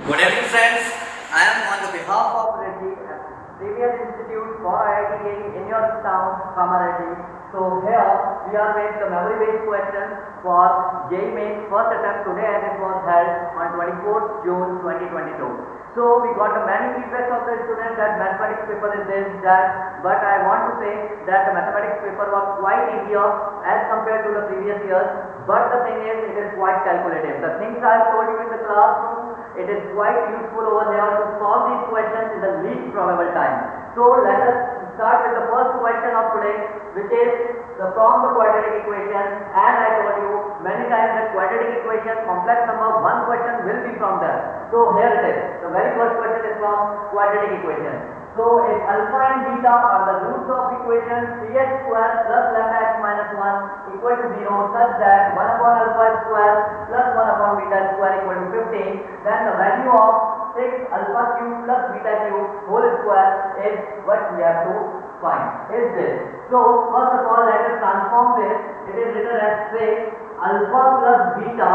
Good evening, friends. I am on the behalf of Reddy, Previous Institute for IIT in your town, Kamareddy. So here we are with the memory-based questions for JEE Mains first attempt today, and it was held on 24th June 2022. So we got many feedbacks of the students that mathematics paper is this, that, but I want to say that the mathematics paper was quite easier as compared to the previous years. But the thing is, it is quite calculative. The things I have told you in the classroom, it is quite useful over here to solve these questions in the least probable time. So let us start with the first question of today, which is from the quadratic equation. And I told you many times that quadratic equation, complex number, one question will be from there. So here it is. The very first question is from quadratic equation. So if alpha and beta are the roots of equation 3x square plus lambda x minus 1 equal to 0, such that 1 upon alpha square plus 1 upon beta square equal to 15, then the value of 6 alpha cube plus beta cube whole square is what we have to find. Is this? So first of all, let us transform this. It is written as 6 alpha plus beta,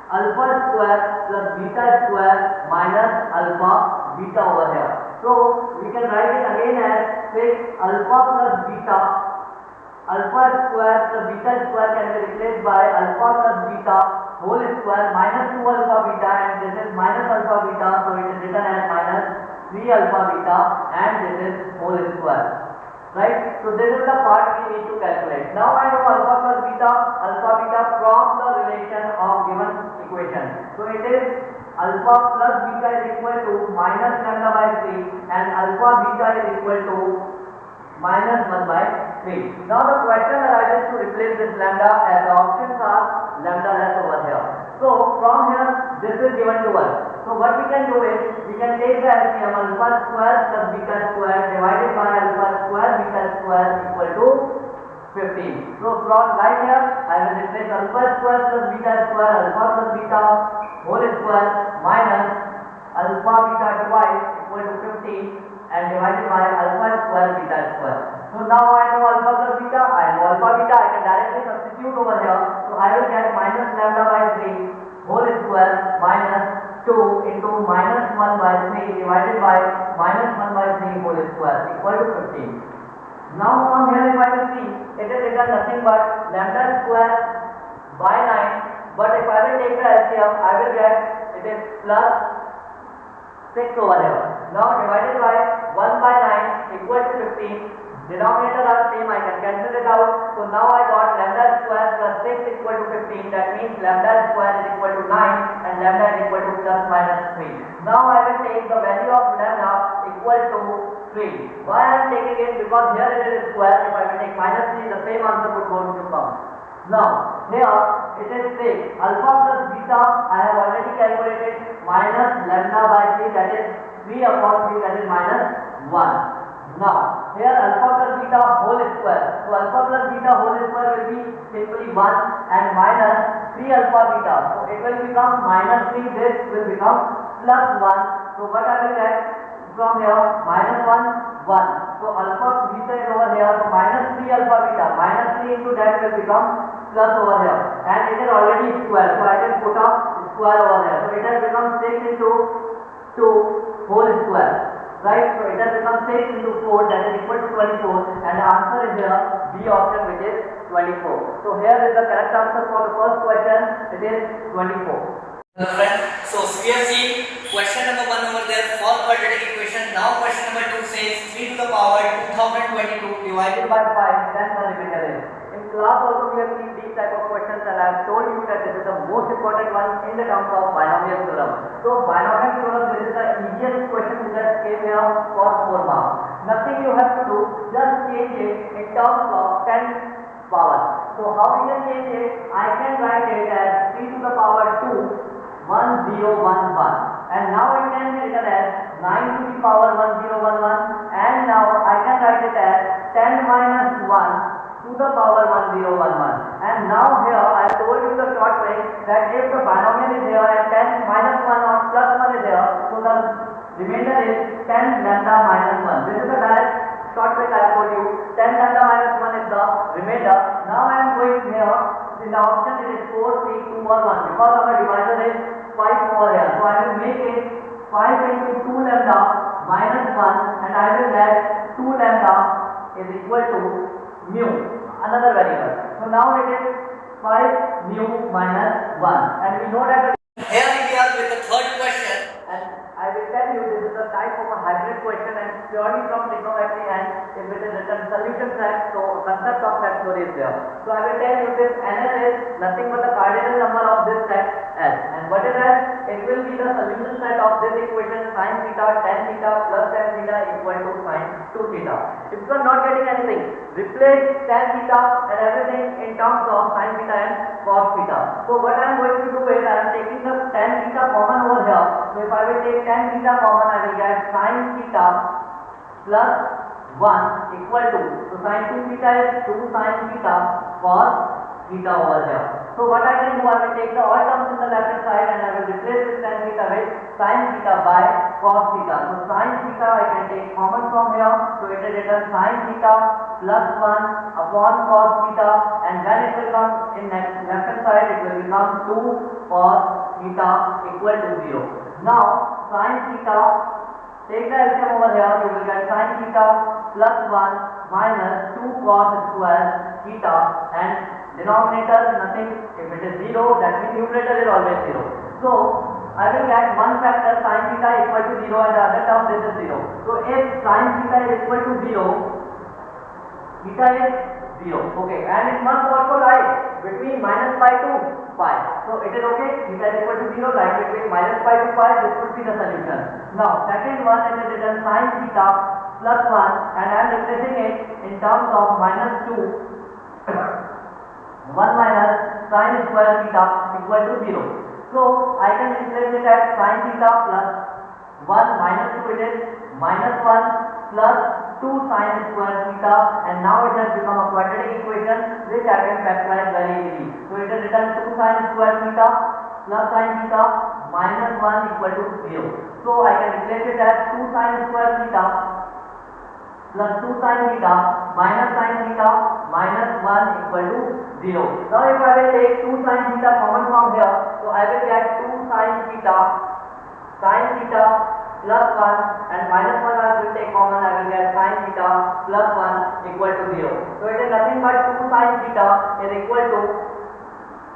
alpha square plus beta square minus alpha beta over here. So we can write it again as 6 alpha plus beta, alpha square plus beta square can be replaced by alpha plus beta whole square minus 2 alpha beta, and this is minus alpha beta, so it is written as minus 3 alpha beta, and this is whole square. Right? So this is the part we need to calculate. Now I know alpha beta from the relation of given equation. So it is alpha plus beta is equal to minus lambda by 3, and alpha beta is equal to minus 1 by 3. Now the question arises to replace this lambda, as the options are lambda less over here. So from here this is given to us. So what we can do is, we can take the LCM alpha square plus beta square divided by alpha square beta square equal to 15. So from right here I will replace alpha square plus beta square, alpha plus beta whole square minus alpha beta twice equal to 15, and divided by alpha square beta square. So now I know alpha plus beta, I know alpha beta, I can directly substitute over here. So I will get minus lambda by 3 whole square minus 2 into minus 1 by 3 divided by minus 1 by 3 whole square equal to 15. Now from here if I will see, it is written nothing but lambda square by 9, but if I will take the LCM, I will get it is plus 6 over here. Now divided by 1 by 9 equal to 15. Denominator are same, I can cancel it out. So now I got lambda square plus 6 equal to 15. That means lambda square is equal to 9 and lambda is equal to plus minus 3. Now I will take the value of lambda equal to 3. Why I am taking it? Because here it is square. If I will take minus 3, the same answer would go to come. Now here it is 6 alpha plus beta. I have already calculated minus lambda by 3, that is 3 upon 3, that is minus 1. Now here alpha plus beta whole square. So alpha plus beta whole square will be simply 1 and minus 3 alpha beta. So it will become minus 3. This will become plus 1. So what I will get from here? Minus 1, 1. So alpha beta is over here. So minus 3 alpha beta. Minus 3 into that will become plus over here. And it is already square. So I can put up square over here. So it has become 6 into 2 whole square. Right, so it has become 6 into 4, that is equal to 24, and the answer is here, B option, which is 24. So here is the correct answer for the first question, it is 24. Friends, so we have seen question number 1 over there for quadratic equation. Now question number 2 says 3 to the power 2022 divided by 5, then the remainder is. In class also we have seen these type of questions, and I have told you that this is the most important one in the terms of binomial theorem. So binomial theorem, this is the easiest question that came here for 4 marks. Nothing you have to do, just change it in terms of 10 power. So how we can change it? I can write it as 3 to the power 2 1011, and now it can be written as 9 to the power 1011, and now I can write it as 10 minus 1 to the power 1011. And now here I told you the short trick that if the binomial is here and 10 minus 1 or plus 1 is here, so the remainder is 10 lambda minus 1. This is the direct short trick I told you. 10 lambda minus 1 is the remainder. Now I am going here, in the option it is 4, 3, 2 or 1, because our divisor is 5 over here. So I will make it into 2 lambda minus 1 and I will get 2 lambda is equal to mu, another variable. So now it is 5 mu minus 1 and we know that here we are with the third question and I will tell you this is a type of a hybrid question and purely from trigonometry and if it is written solution set, so concept of set theory is there. So I will tell you this NS is nothing but the cardinal number of this set S and what is S? It will be the solution set of this equation sin theta tan theta plus tan theta equal to sin 2 theta. If you are not getting anything, replace tan theta and everything in terms of sin theta and cos theta. So what I am going to do is I am taking the tan theta common over here. So if I will take tan theta common, I will get sin theta plus 1 equal to, so sin 2 theta is 2 sin theta cos theta over here. So what I can do, I will take the all terms in the left hand side and I will replace this tan theta with sin theta by cos theta. So sin theta I can take common from here, so it is written sin theta plus 1 upon cos theta and when it will come in left hand side it will become 2 cos theta equal to 0. Now sin theta, take the LCM over here, you will get sin theta plus 1 minus 2 cos square theta and denominator nothing, if it is 0 that means numerator is always 0. So I will get one factor sin theta equal to 0 and the other term this is 0. So if sin theta is equal to 0, theta is 0, okay, and it must also lie between minus pi to pi. So it is okay, theta is equal to 0, lie between minus pi to pi, this would be the solution. Now second one, it is written sin theta plus 1 and I am replacing it in terms of minus 2 1 minus sin square theta equal to 0. So I can replace it as sin theta plus 1 minus 2, it is minus 1 plus 2 sin square theta and now it has become a quadratic equation which I can factorize very easily. So it is written 2 sin square theta plus sin theta minus 1 equal to 0. So I can replace it as 2 sin square theta plus 2 sin theta minus sin theta minus 1 equal to 0. Now if I will take 2 sin theta common from here, so I will get 2 sin theta plus 1 and minus 1 I will take common, I will get sin theta plus 1 equal to 0. So it is nothing but 2 sin theta is equal to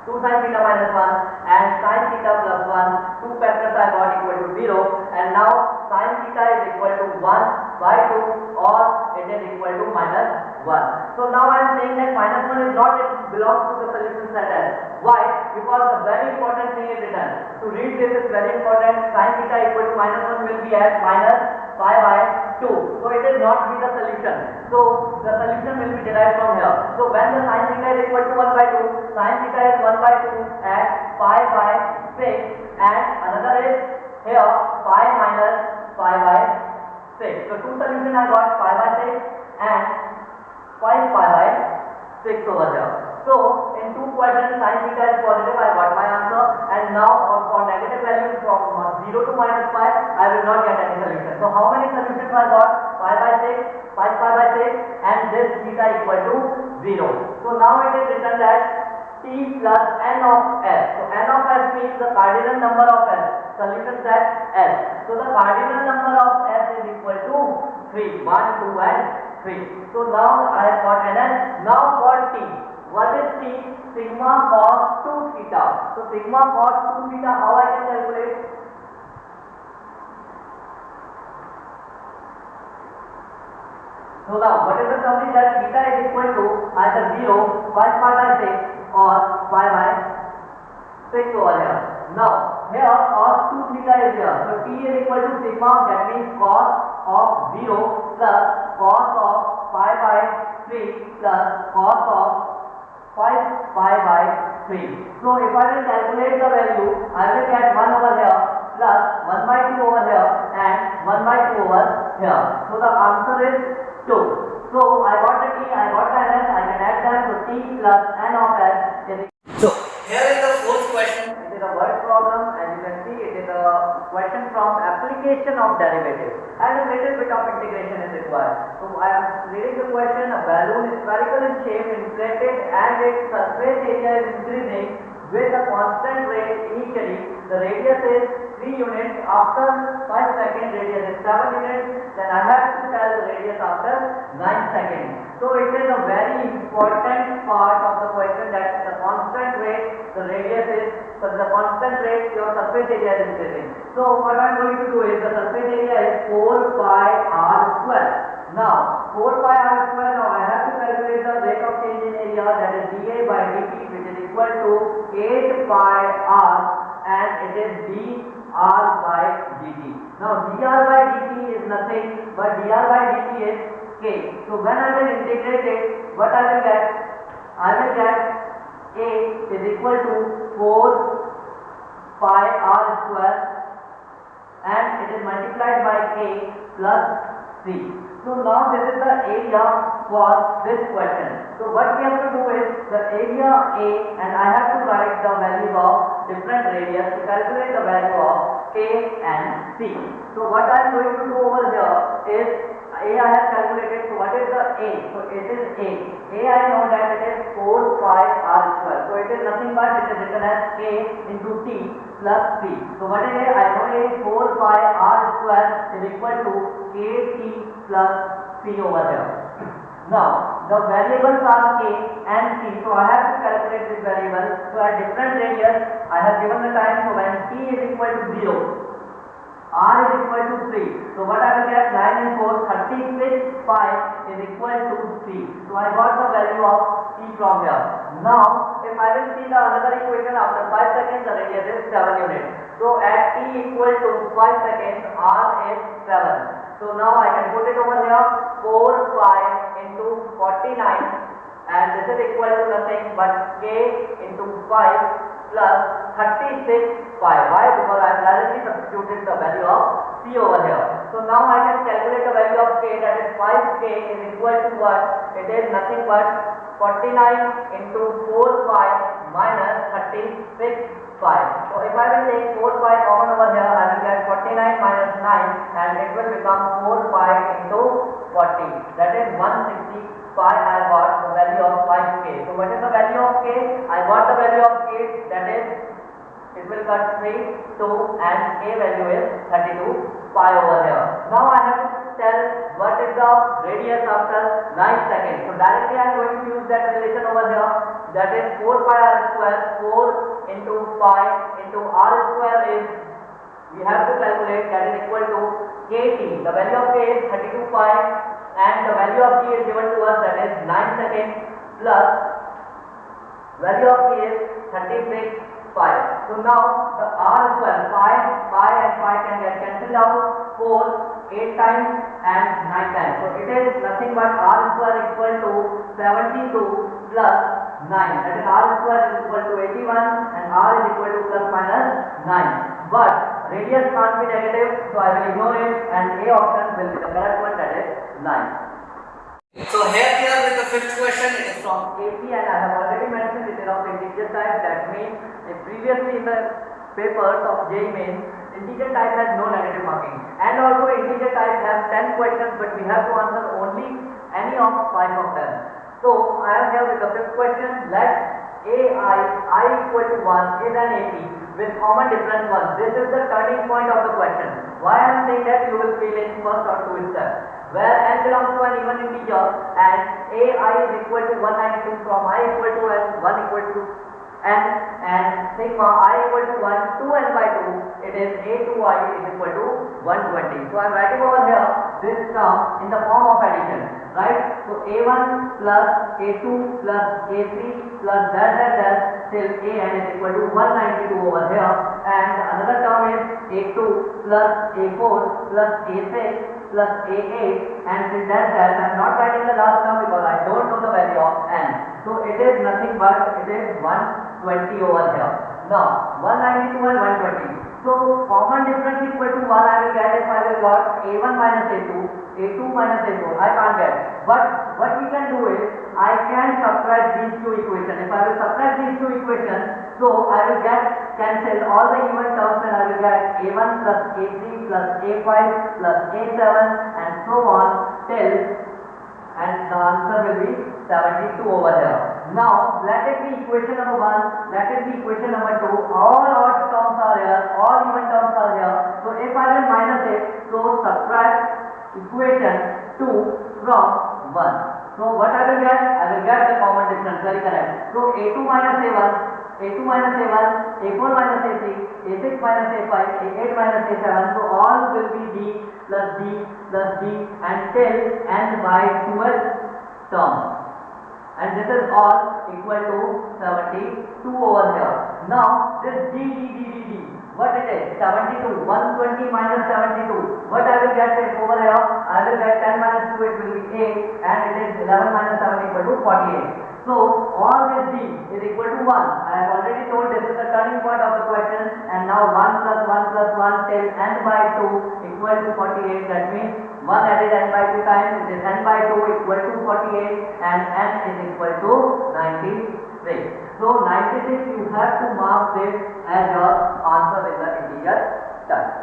2 sin theta minus 1 and sin theta plus 1, 2 factors I got equal to 0 and now sin theta is equal to 1 by 2 or it is equal to minus 1. So now I am saying that minus 1 is not, it belongs to the solution set S. Why? Because the very important thing is written. To read this is very important. Sin theta equal to minus 1 will be as minus pi by 2. So it is not be the solution. So the solution will be derived from here. So when the sin theta is equal to 1 by 2, sin theta is 1 by 2 at pi by 6 and another is here pi minus pi by 6. So two solutions I got, pi by 6 and 5 pi by 6 over here. So in two quadrants sin theta is positive, I got my answer and now for negative values from 0 to minus pi I will not get any solution. So how many solutions I got? Pi by 6, 5 pi by 6 and this theta equal to 0. So now it is written that t plus n of s. So n of s means the cardinal number of s, solution set s. So the cardinal number of s is equal to 3, 1, 2 and 3. So now I have got ns. Now for t, what is t? Sigma cos 2 theta. So sigma cos 2 theta, how I can calculate? So now what is the summary that theta is equal to either 0, 5 pi by 6 or pi by 6 over here. Now here cos 2 theta is here. So t is equal to sigma, that means cos of 0 plus cos of pi by 3 plus cos of 5 pi by 3. So if I will calculate the value, I will get 1 over here plus 1 by 2 over here and 1 by 2 over here. So the answer is 2. So I got the t, I got the ns, I can add them. So t plus n of s is. So here is the fourth question. It is a word problem and you can see it is a question from application of derivative and a little bit of integration is required. So I am reading the question. A balloon is spherical in shape, inflated and its surface area is increasing with a constant rate initially. The radius is 3 units. After 5 seconds, radius is 7 units. Then I have to tell the radius after 9 seconds. So it is a very important part of the question that the constant rate, the radius is, so the constant rate, your surface area is increasing. So what I am going to do is the surface area is 4 pi r square. Now 4 pi r square, now I have to calculate the rate of change in area, that is dA by dt, which is equal to 8 pi r, and it is dr by dt. Now dr by dt is nothing but dr by dt is k. So when I will integrate it, what I will get? I will get a is equal to 4 pi r square, and it is multiplied by k plus c. So now this is the area for this question. So what we have to do is the area A, and I have to write the value of different radius to calculate the value of K and C. So what I am going to do over here is A I have calculated. So what is the A? So it is A. I know that it is 4 pi r square. So it is nothing but it is written as K into T plus C. So what is A? I know A is 4 pi r square is equal to KT plus C over here. Now the variables are K and C. So I have to calculate this variable. So at different radius I have given the time. So when T is equal to 0, R is equal to 3. So what I will get? 9 and 4, 36 pi is equal to C. So I got the value of C from here. Now if I will see the another equation, after 5 seconds the radius is 7 units. So at T equal to 5 seconds, R is 7. So now I can put it over here, 4 pi into 49, and this is equal to nothing but K into 5 plus 36 pi. Why? Because I have directly substituted the value of C over here. So now I can calculate the value of K, that is 5K is equal to what? It is nothing but 49 into 4 pi minus 36 pi. So if I will take 4 pi common over here, I will get 49 minus 9, and it will become 4 pi into 40. That is 160 pi. I got the value of 5K. So what is the value of K? I got the value of K, that is, it will cut 3, 2, and K value is 32 pi over here. Now I have to tell what is the radius after 9 seconds. So directly I am going to use that relation over here, that is 4 pi r square. 4 into pi into r square is, we have to calculate, that is equal to KT. The value of K is 32 pi, and the value of T is given to us, that is 9 seconds, plus value of T is 36 pi. So now the r square, pi and pi can get cancelled out. 4 8 times and 9 times. So it is nothing but r square equal to 72 plus 9. That is r square is equal to 81, and r is equal to plus minus 9. But radius can't be negative, so I will ignore it, and A option will be the correct one, that is 9. So here we are with the fifth question. It is from AP, and I have already mentioned it is of integer type. That means previously in the papers of JEE Mains, integer type has no negative marking, and also integer type has 10 questions, but we have to answer only any of 5 of them. So I am here with the fifth question. Let I equal to 1 is an AP with common difference 1. This is the turning point of the question. Why I am saying that, you will feel in first or 2 steps, where n belongs to an even integer and ai is equal to 192 from I equal to n, 1 equal to n, and sigma I equal to 1 to n by 2, it is a to I is equal to 120. So I am writing over here this term in the form of addition, right? So a1 plus a2 plus a3 plus z till an is equal to 192 over here, and another term is a2 plus a4 plus a6 plus a8, and till that I am not writing the last term because I don't know the value of n. So it is nothing but it is 120 over here. Now 192 and 120. So common difference equal to 1 I will get if I will got a1 minus a2, a2 minus a4. I can't get. But what we can do is I can subtract these two equations. If I will subtract these two equations, so I will get cancel all the even terms, and I will get a1 plus a3 plus a5 plus a7 and so on till, and the answer will be 72 over here. Now let it be equation number 1, let it be equation number 2. All odd terms are here, all even terms are here. So if I will minus it, so subtract equation 2 from 1. So what I will get? I will get the common difference, very correct. So a2 minus a1, a2 minus a1, a4 minus a3, a6 minus a5, a8 minus a7. So all will be d plus d plus d until n by 12th term. And this is all equal to 72 over here. Now this d, what it is? 72, 120 minus 72. What I will get is over here, I will get 10 minus 2, it will be 8, and it is 11 minus 7 equal to 48. So all this d is equal to 1. I have already told this is the turning point of the question, and now 1 plus 1 plus 1 till n by 2 equal to 48. That means 1 added n by 2 times, it is n by 2 equal to 48, and n is equal to 96. So 96 you have to mark this as your answer in the integer term.